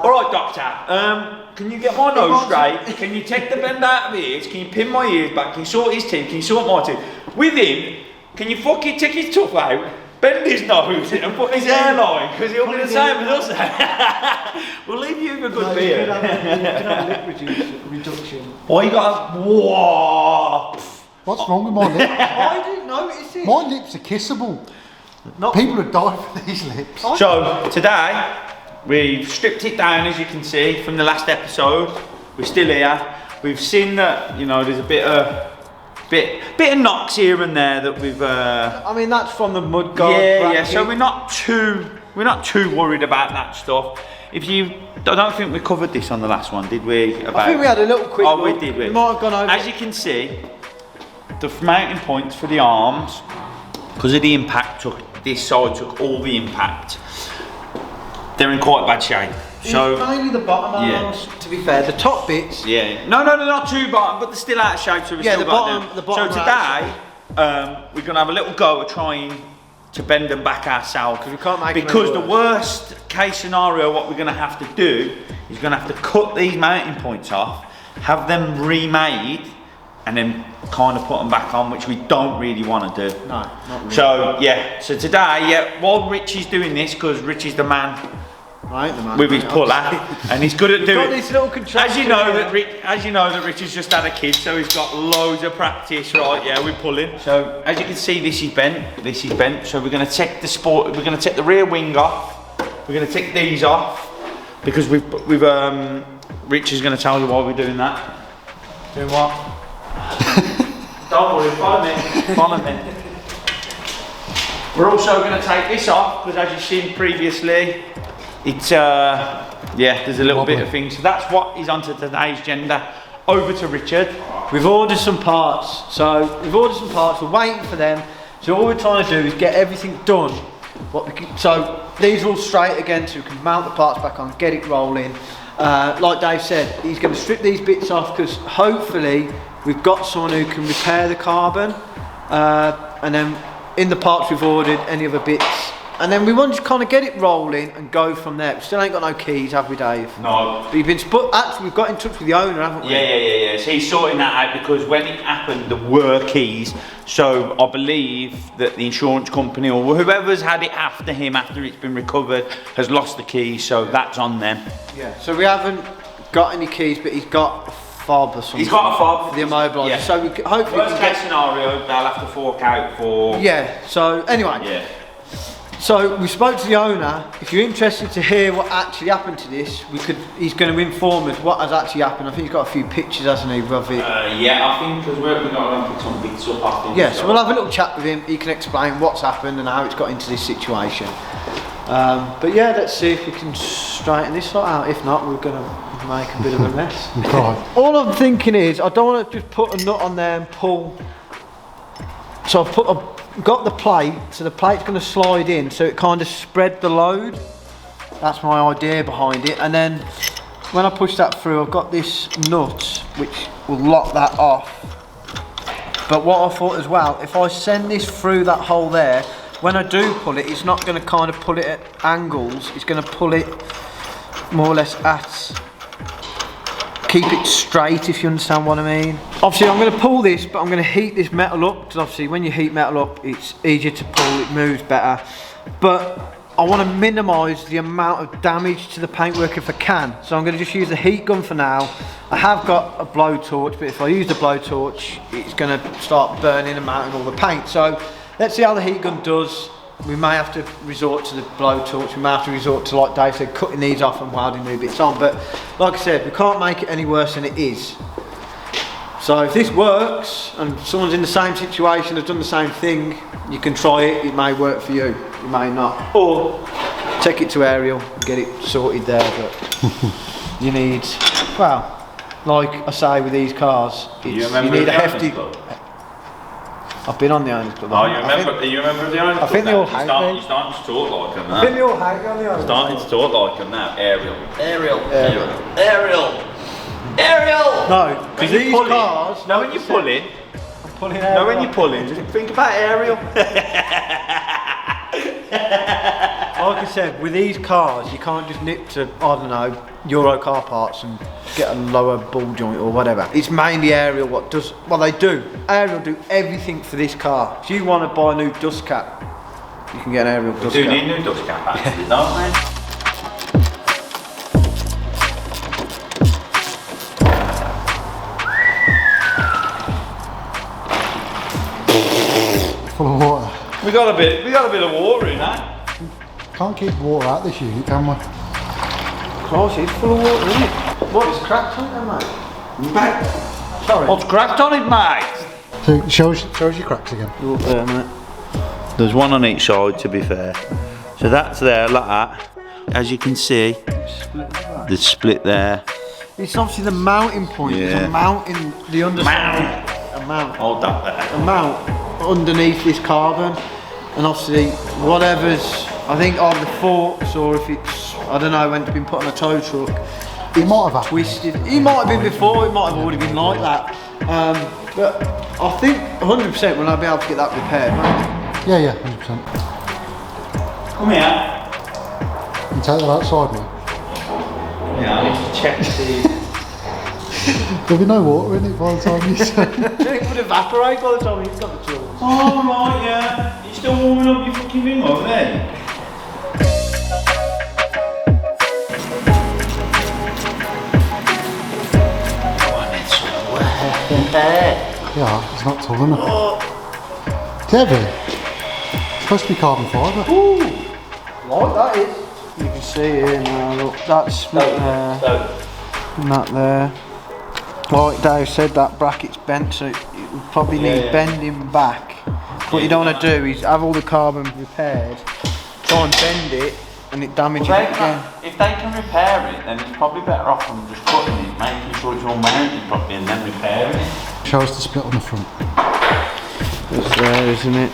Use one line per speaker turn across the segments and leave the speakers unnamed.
Alright, doctor, can you get my nose straight? Can you take the bend out of his ears? Can you pin my ears back? Can you sort his teeth? Can you sort my teeth? With him, can you fucking take his tooth out, bend his nose and put his hairline? Because he'll be the same as us. We'll leave you with a good beer.
You can have lip reduction.
Why you got a... Whoa!
What's wrong with my lip?
I didn't notice it.
My lips are kissable. People would die for these lips.
So, today, we've stripped it down, as you can see, from the last episode. We're still here. We've seen that, you know, there's a bit of knocks here and there that we've...
I mean, that's from the mud guard.
Yeah, so we're not too worried about that stuff. I don't think we covered this on the last one, did we?
I think we had a little quick look.
We did.
We might have gone over.
As you can see, the mounting points for the arms, because of the impact, this side took all the impact. They're in quite bad shape. So
mainly the bottom arms, to be fair. The top bits.
Yeah. No, they're not too bottom, but they're still out of shape. So we still got them.
The bottom.
So today, we're gonna have a little go at trying to bend them back ourselves.
Because we can't make
Because the worst case scenario, what we're gonna have to do is gonna have to cut these mounting points off, have them remade, and then kind of put them back on, which we don't really want to do.
No, not really.
So yeah, so today, while Richie's doing this, because Richie's the man,
right, the man
with his puller, and he's good at doing it. As you know that Richie's just had a kid, so he's got loads of practice, right? Yeah, we're pulling. So as you can see, this is bent. So we're going to take the rear wing off. We're going to take these off because Rich is going to tell you why we're doing that.
Doing what?
Don't worry, follow me. We're also going to take this off because, as you've seen previously, it's there's a little bit of things. So that's what is onto today's agenda. Over to Richard.
We've ordered some parts. We're waiting for them. So all we're trying to do is get everything done. So these are all straight again, so we can mount the parts back on, get it rolling. Like Dave said, he's going to strip these bits off because hopefully we've got someone who can repair the carbon, and then in the parts we've ordered, any other bits, and then we want to kind of get it rolling and go from there. We still ain't got no keys, have we, Dave?
No.
But actually we've got in touch with the owner, haven't we?
Yeah. So he's sorting that out because when it happened, there were keys. So I believe that the insurance company or whoever's had it after him, after it's been recovered, has lost the keys. So that's on them.
Yeah. So we haven't got any keys, but he's got a fob or something.
He's got a fob
for the immobiliser. Yeah. So we hopefully
worst case scenario, they'll have to fork out for.
Yeah. So anyway.
Yeah.
So we spoke to the owner. If you're interested to hear what actually happened to this, he's going to inform us what has actually happened. I think he's got a few pictures, hasn't he, of it?
Yeah, I think because we're going to pick some bits up after.
Yeah, so we'll have a little chat with him. He can explain what's happened and how it's got into this situation. But yeah, let's see if we can straighten this lot out. If not, we're going to make a bit of a mess. All I'm thinking is, I don't want to just put a nut on there and pull. So I've got the plate, so the plate's going to slide in, so it kind of spread the load. That's my idea behind it. And then when I push that through, I've got this nut which will lock that off. But what I thought as well, if I send this through that hole there, when I do pull it, it's not going to kind of pull it at angles. It's going to pull it more or less keep it straight, if you understand what I mean. Obviously I'm going to pull this, but I'm going to heat this metal up, because obviously when you heat metal up it's easier to pull, it moves better. But I want to minimise the amount of damage to the paintwork if I can. So I'm going to just use the heat gun for now. I have got a blowtorch, but if I use the blowtorch it's going to start burning and mounting all the paint. So let's see how the heat gun does. We may have to resort to the blowtorch, we may have to resort to, like Dave said, cutting these off and welding new bits on. But like I said, we can't make it any worse than it is. So if this works and someone's in the same situation, has done the same thing, you can try it, it may work for you, it may not. Or take it to Ariel and get it sorted there. But you need, well, like I say with these cars, you need a hefty... I've been on the owners club.
Oh, you remember the owners club?
I think they all hate me.
You're starting to talk like them now.
I think they all hate me on the owners club.
Starting to talk like them now. Ariel.
No, because these cars...
No, when you're pulling...
I'm pulling Ariel.
No, when you're pulling, just think about Ariel.
Like I said, with these cars, you can't just nip to, I don't know, Euro car parts and get a lower ball joint or whatever. It's mainly Ariel what does, well they do. Ariel do everything for this car. If you want to buy a new dust cap, you can get an Ariel dust cap.
We do need new dust cap actually, don't we?
Full of water.
We got a bit of water in that.
Can't keep water out this unit, can we?
Christ, it's full of water, isn't it? What's cracked on it, mate? Sorry.
What's cracked on it, mate?
So it shows your cracks again.
Look there, mate.
There's one on each side, to be fair. So that's there, like that. As you can see, the split there.
It's obviously the mounting point.
Yeah.
It's a mounting, the underside. A mount.
Hold that there.
A mount underneath this carbon. And obviously, whatever's, I think either forks or if it's, I don't know, when it's been put on a tow truck,
It might have happened.
twisted. It might have been before, it might have already been like that. But I think 100% when I'll be able to get that repaired, mate.
Yeah, 100%.
Come here.
You take that outside, mate.
Yeah, I need to check the...
There'll be no water in it by the time you say.
It would evaporate by the time you've got the tools.
Oh, right, yeah. You're still warming up your fucking thing over there.
Yeah, it's not tall enough. It's heavy. It's supposed to be carbon fibre.
Ooh, like that is. You can see it here now, look, that's split there, and that there. Like Dave said, that bracket's bent, so it would probably need bending back. What you don't want to do is have all the carbon repaired, try and bend it, and it damages it again.
If they can repair it, then it's probably better off than just cutting it, making sure it's all mounted properly and then repairing it.
Show us the split on the front.
It's there, isn't it?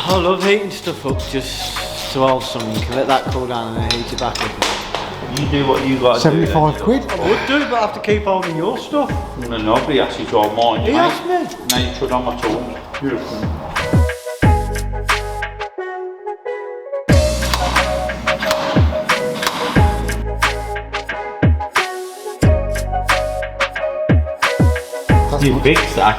I love heating stuff up just to hold something. You can let that cool down and then heat it back up.
You do what you got to do.
75 quid.
I would do, but I have to keep holding your stuff.
No, nobody asked you to hold mine.
He
mate.
asked me.
Now you trod on my tools. Beautiful. You fixed that.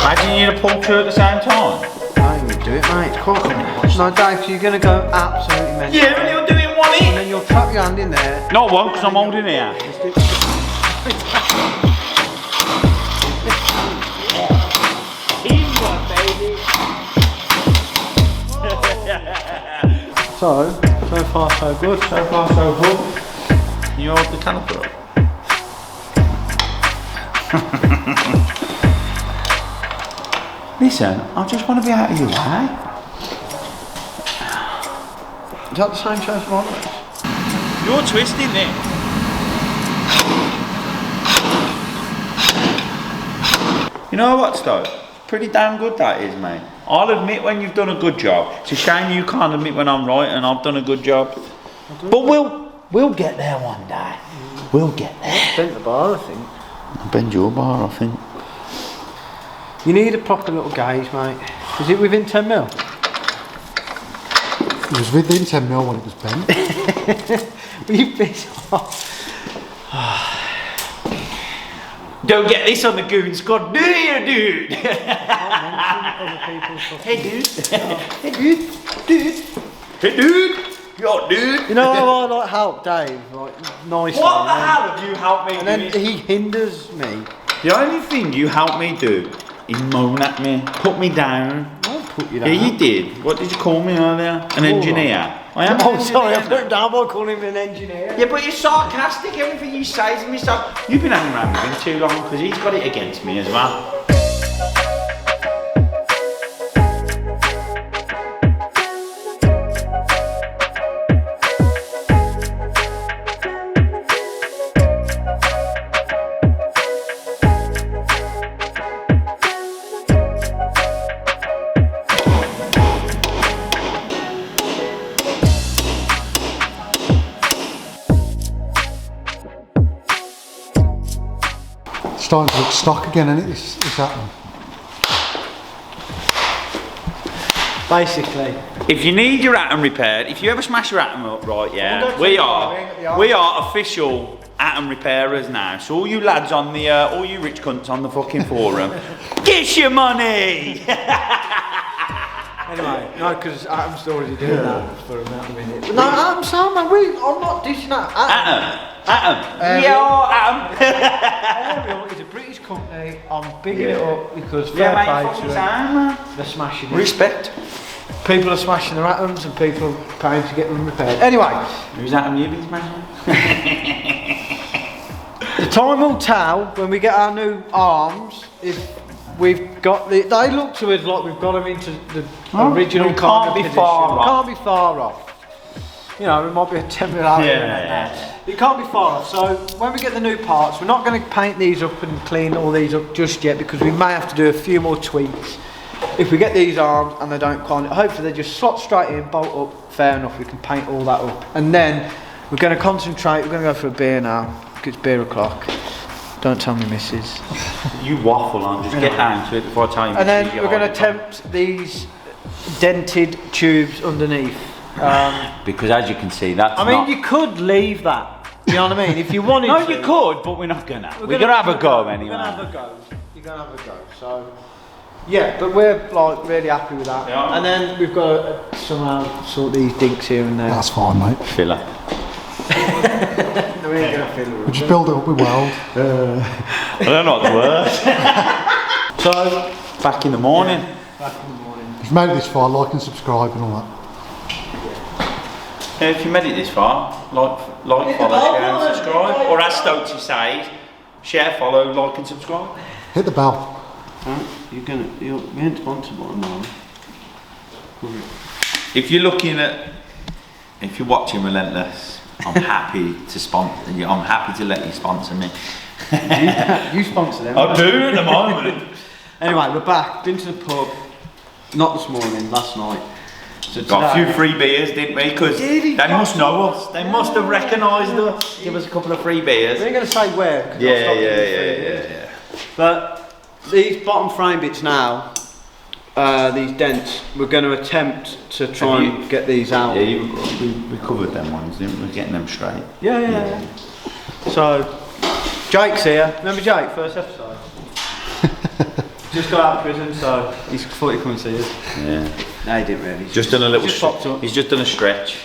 Imagine you had a pull two at the same time.
I ain't gonna do it, mate. Of course not. No, Dave, you're gonna go absolutely mental.
Yeah, but you're doing one
And
in.
then you'll trap your hand in there.
No, I won't, because I'm holding here.
So far so good.
So far, so good. Can you hold the caliper up? Listen, I just want to be out of your way.
Is that the same shape as mine?
You're twisting it. You know what, Stoke? Pretty damn good that is, mate. I'll admit when you've done a good job. It's a shame you can't admit when I'm right and I've done a good job. But we'll get there one day. We'll get there.
Bent the bar, I think.
I'll bend your bar, I think.
You need a proper little gauge, mate. Is it within 10 mil?
It was within 10 mil when it was bent.
Will you piss off?
Don't get this on the Goon Squad, do you, dude?
Hey, dude. Hey, dude. Dude.
Hey, dude. Yo, dude.
You know how I like help Dave, like nicely.
What the hell have you helped me
And
do?
then he hinders me.
The only thing you helped me do is moan at me, put me down.
I won't put you down.
Yeah, you did. What did you call me earlier? An engineer. I am.
Oh, sorry, I put him down by calling him an engineer.
Yeah, but you're sarcastic. Everything you say to me, so you've been hanging around with him too long because he's got it against me as well.
Starting to look stock again, isn't it? It's happening.
Basically.
If you need your Atom repaired, if you ever smash your Atom up, right, yeah, we are official Atom repairers now. So all you lads on the, all you rich cunts on the fucking forum, get your money!
Anyway, no, because Atom's already doing that for a minute. No, Atom's sound, man. I'm not dishing that.
Atom.
Ariel is a British company. I'm bigging it up because fair play to them. They're smashing it.
Respect.
People are smashing their Atoms and people are paying to get them repaired. Anyway.
Whose Atom you been smashing?
The time will tell when we get our new arms if we've got the. They look to us like we've got them into the original kind of position. Can't be far off. You know, it might be a temporary.
Yeah.
It can't be far off. So when we get the new parts, we're not going to paint these up and clean all these up just yet because we may have to do a few more tweaks. If we get these arms and they don't kind of, hopefully they just slot straight in, bolt up, fair enough, we can paint all that up. And then we're going to concentrate, we're going to go for a beer now, because it's beer o'clock. Don't tell me, missus.
You waffle on, just get down to it before I tell you.
And then we're going to attempt these dented tubes underneath.
Because as you can see, that's
you could leave that, you know what I mean? If you wanted to.
No, you could, but we're not gonna. We're gonna have a go anyway.
You're gonna have a go. You're gonna have a go, so. Yeah, but we're like really happy with that. Yeah. And then we've got to somehow sort these dinks here and there.
That's fine, mate.
Filler.
No, we ain't gonna fill it.
We just build it up with weld.
I don't know what the word. So, back in the morning.
Back in the morning.
If you made it this far, like and subscribe and all that.
Yeah, if you made it this far, like, follow, share and subscribe. Or as Stokesy says, share, follow, like and subscribe.
Hit the bell.
You're meant to sponsor one now.
If you're if you're watching Relentless, I'm happy to sponsor you. I'm happy to let you sponsor me.
You sponsor them.
I do at the moment.
Anyway, we're back. Been to the pub. Not this morning, last night. So
got a few free beers, didn't we? Because they must know us. They must have recognised us. Give us a couple of free beers.
We ain't going to say where.
Yeah.
But these bottom frame bits now, these dents, we're going to attempt to try and get these out.
Yeah, we covered them ones, didn't we? Getting them straight.
Yeah. So, Jake's here. Remember Jake, first episode? Just got out of prison, so he thought he'd come and see us.
Yeah.
No, he didn't really.
He's just done a stretch.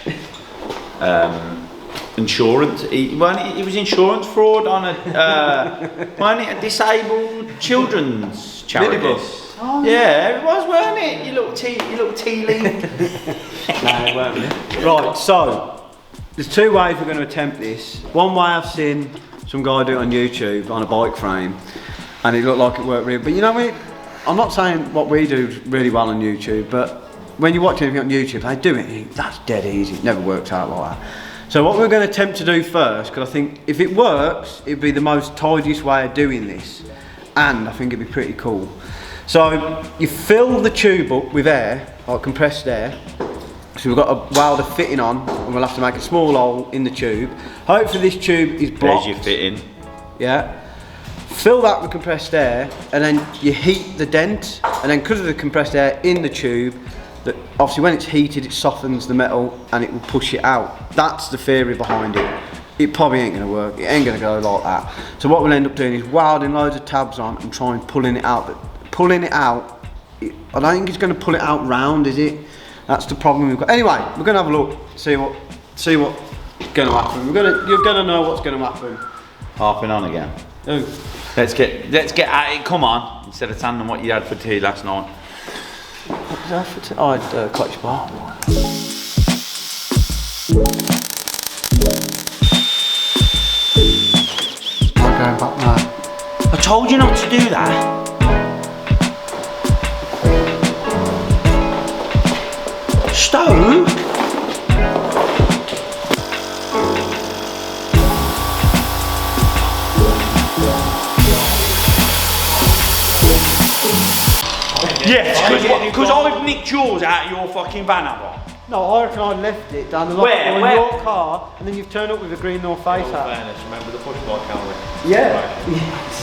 Insurance. He was insurance fraud on a disabled children's charity.
Oh,
yeah, it was, weren't it? You little tea leaf.
No, it weren't. Right, so there's two ways we're going to attempt this. One way I've seen some guy do it on YouTube on a bike frame, and it looked like it worked really. But you know, I'm not saying what we do is really well on YouTube, but when you watch anything on YouTube, they do it. That's dead easy. It never works out like that. So what we're going to attempt to do first, because I think if it works, it'd be the most tidiest way of doing this, and I think it'd be pretty cool. So you fill the tube up with air, like compressed air. So we've got a welder fitting on, and we'll have to make a small hole in the tube. Hopefully this tube is blocked.
There's your fitting.
Yeah. Fill that with compressed air, and then you heat the dent, and then because of the compressed air in the tube, that obviously when it's heated it softens the metal and it will push it out. That's the theory behind it. It probably ain't gonna work, it ain't gonna go like that. So what we'll end up doing is welding loads of tabs on and trying pulling it out. But pulling it out, I don't think it's gonna pull it out round, is it? That's the problem we've got. Anyway, we're gonna have a look, see what's gonna happen. You're gonna know what's gonna happen.
Harping on again.
Ooh.
Let's get at it, come on. Instead of telling them what you had for tea last night.
What was that for tea? I had Cottage Bar.
I'm going back now.
I told you not to do that. Stove? Yes, because I've nicked yours out of your fucking van, have I?
No, I reckon I left it down the line in your car, and then you've turned up with a green North Face hat.
Fairness, remember the push bike helmet?
Yeah. Yes.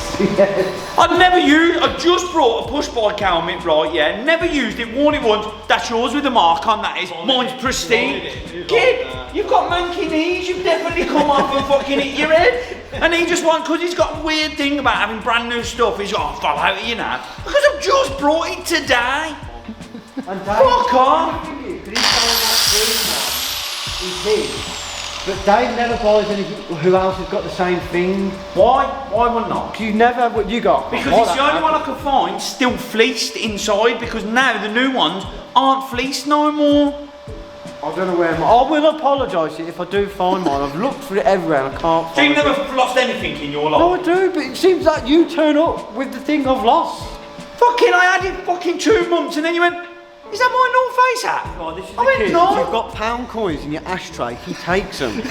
I just brought a push bike helmet, right, yeah, never used it, worn it once. That's yours with a mark on, that is. Mine's pristine. Kid, you've got monkey knees, you've definitely come off and fucking hit your head. And he just wants, because he's got a weird thing about having brand new stuff, he's got, fall out of you now. Because I've just brought it today.
And Dave,
fuck off.
Because he's buying that green one, he's his. But Dave never buys anything who else has got the same thing.
Why? Why would not?
Because you never, what you got?
Because it's the only one I can find still fleeced inside, because now the new ones aren't fleeced no more.
I don't know where mine. I will apologise if I do find mine. I've looked for it everywhere and I can't find it.
So you've never lost anything in your life?
No, I do, but it seems like you turn up with the thing I've lost.
Fucking, I had it fucking 2 months and then you went, is that my North Face hat?
Right, this is
I went, no.
You've got pound coins in your ashtray, he takes them.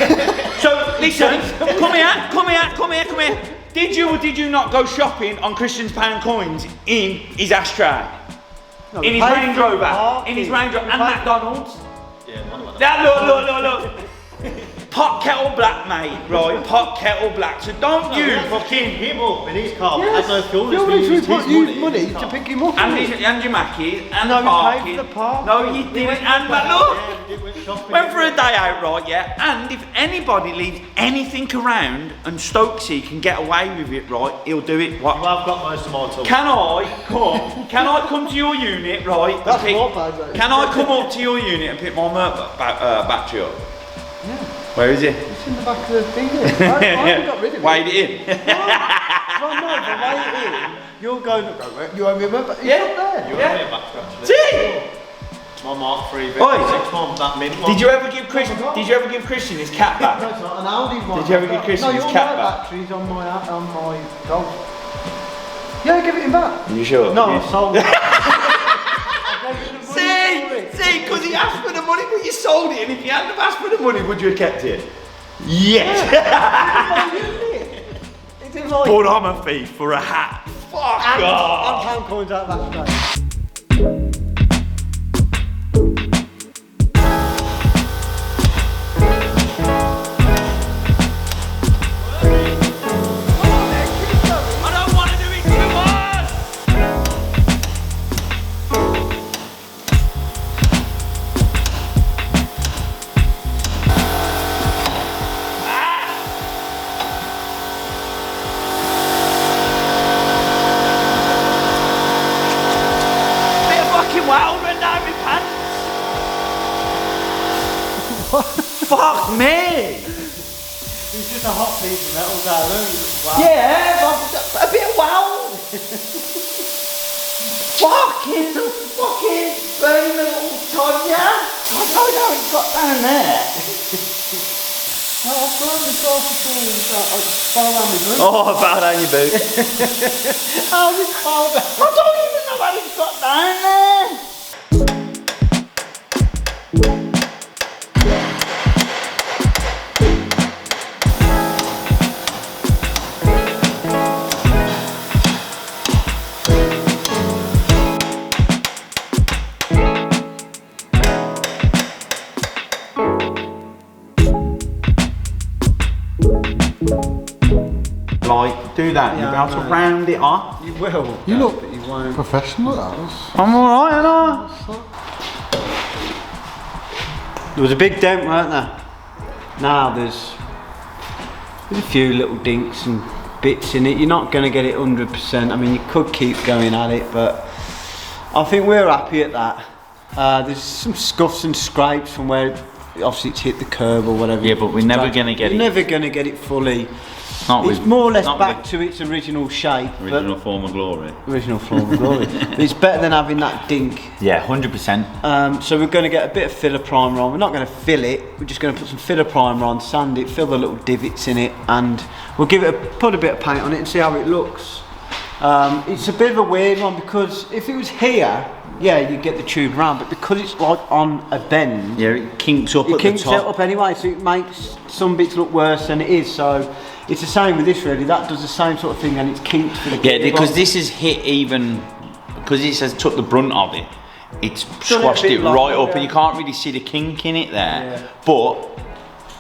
So, listen, come here. Did you or did you not go shopping on Christian's pound coins in his ashtray?
No,
in his Range Rover? In his Range Rover and McDonald's?
Yeah, one of them.
Now, look. Pot kettle black, mate, right? Pot kettle black. So don't you fucking
him up in his car.
Yes.
Had no fuel.
You literally put money to pick him up.
and your Mackies and
No,
the
we
parking.
paid for the park.
No, you didn't. And look.
Went
Went for a day out, right, yeah? And if anybody leaves anything around and Stokesy can get away with it, right, he'll do it. What?
Well, I've got most of my tools.
Can I come to your unit, right?
That's more bad, mate.
Can I come up to your unit and pick my battery up?
Yeah.
Where is it?
It's in the back of the thing there. I haven't got rid of it.
Weighed it in.
No, if I weigh it in, you'll go, you owe me a member. It's
Yeah.
up there.
You owe me a battery, actually.
See?
My Mark III bit.
Oi.
6 months, that mint one.
Did you ever give Christian his cat
No,
back?
it's not an Audi one.
Did you ever give Christian his cat back?
Batteries on my Golf. Yeah, give it him back.
You sure?
No,
Yeah.
I sold it.
See, because he asked for the money, but you sold it, and if you hadn't have asked for the money, would you have kept it? Yes!
It's in like
But I'm a thief for a hat. Fuck
and
off!
pound coins out of that straight.
I don't want to do it too hard! Bit of fucking wild ran down my pants. Fuck me!
It's just a hot piece of metal down. Wow.
Yeah, a bit of wow. Fucking burning the little Tonya. I don't know how it got down there.
No, I've got the glass of food and I just fell around my boot.
Oh, I found down your boot.
How's it found out?
I don't even know how it got down there. Like, do that,
Yeah,
you'll be able to
right.
round it off.
You will.
You look
but you won't.
professional at that.
I'm alright, aren't I?
There was a big dent, weren't there? Now there's a few little dinks and bits in it. You're not going to get it 100%. I mean, you could keep going at it, but I think we're happy at that. There's some scuffs and scrapes from where obviously it's hit the curb or whatever.
Yeah, but we're never gonna get it.
You're never going to get it fully.
Not
It's
with-
more or less
not
back
with
to its original shape. but-
original form of glory.
Original form of glory. But it's better than having that dink.
Yeah, 100%.
So we're going to get a bit of filler primer on. We're not going to fill it. We're just going to put some filler primer on, sand it, fill the little divots in it, and we'll put a bit of paint on it and see how it looks. It's a bit of a weird one because if it was here, yeah, you get the tube round, but because it's like on a bend,
Yeah, it kinks up
it
at
kinks
the
it
top.
up anyway, so it makes some bits look worse than it is. So it's the same with this really. That does the same sort of thing, and it's kinked for the
Yeah, because this is hit even, because this has took the brunt of it. it's
Done it a
squashed
bit
it right
longer,
up,
yeah.
and you can't really see the kink in it there.
Yeah.
But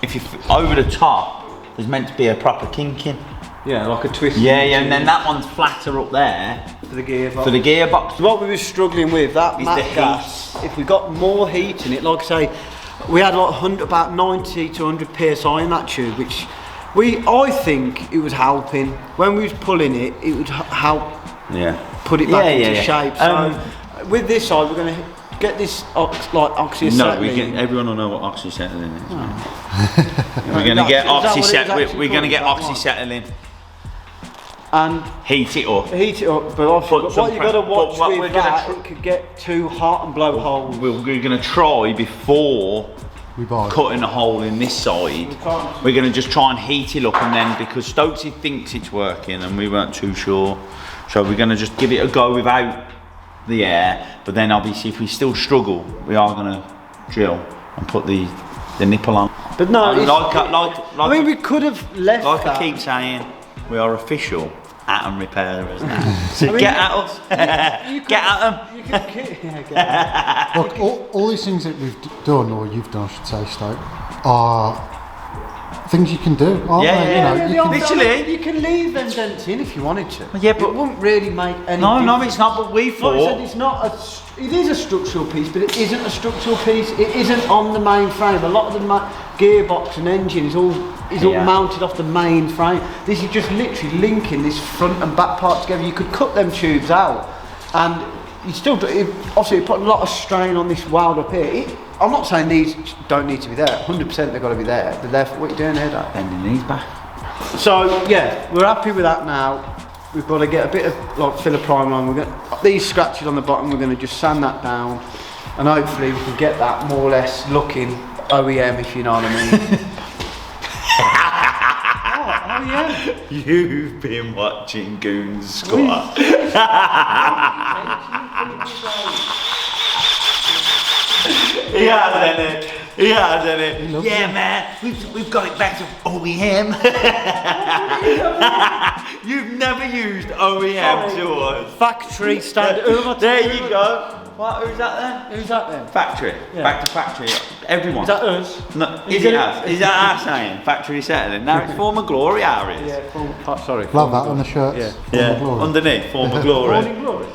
if you over the top, there's meant to be a proper kink in.
Yeah, like a twist.
Yeah, and then that one's flatter up there
for the gearbox.
for the gearbox.
What we were struggling with, that
Is
mat
the heat.
gas, if we got more heat in it, like I say, we had like about 90 to 100 psi in that tube, which I think it was helping. When we was pulling it, it would help put it back into shape. So with this side, we're going to get this oxyacetylene.
No, everyone will know what oxyacetylene is. We're going to get oxyacetylene. We're going to get oxyacetylene.
And
heat it up.
But obviously, what you got to watch with that, it could get too hot and blow holes.
We're going to try before
we buy
cutting a hole in this side. We're going to just try and heat it up, and then because Stokesy thinks it's working and we weren't too sure, so we're going to just give it a go without the air. But then obviously, if we still struggle, we are going to drill and put the nipple on.
But no,
I
mean, we could have left
like
that.
I keep saying, we are official atom repairers now. So get at us. Get at them.
Look, all these things that we've done, or you've done, I should say, Stoke, are things you can do, aren't they? You know,
literally.
You can leave them dents in if you wanted to.
Yeah, but
it wouldn't really make any
No,
difference.
it's not. But we thought.
Like I said, it's not it is a structural piece, but it isn't a structural piece. It isn't on the main frame. A lot of the gearbox and engine is all mounted off the main frame. This is just literally linking this front and back part together. You could cut them tubes out, and you still obviously it put a lot of strain on this weld up here. I'm not saying these don't need to be there. 100% they've got to be there. They're there for what you're doing here, Dad.
Bending these back.
So yeah, we're happy with that now. We've got to get a bit of like filler primer on. We're going these scratches on the bottom. We're going to just sand that down, and hopefully we can get that more or less looking OEM, if you know what I mean. Oh yeah.
You've been watching Goons Squad. He has, innit? He has, innit? Yeah, man, we've got it back to OEM. You've never used OEM to us.
Factory standard.
There you go. What? Who's that then?
Who's that then?
Factory.
Yeah.
Back to factory. Everyone.
Is that us?
No, is that our saying? Factory settling. Now it's former glory, Ariel.
Yeah, sorry.
love that on the shirts.
Yeah.
Glory.
Underneath, former glory.
Morning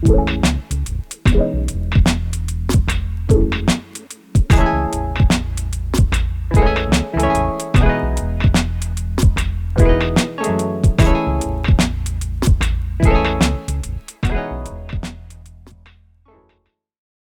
glory.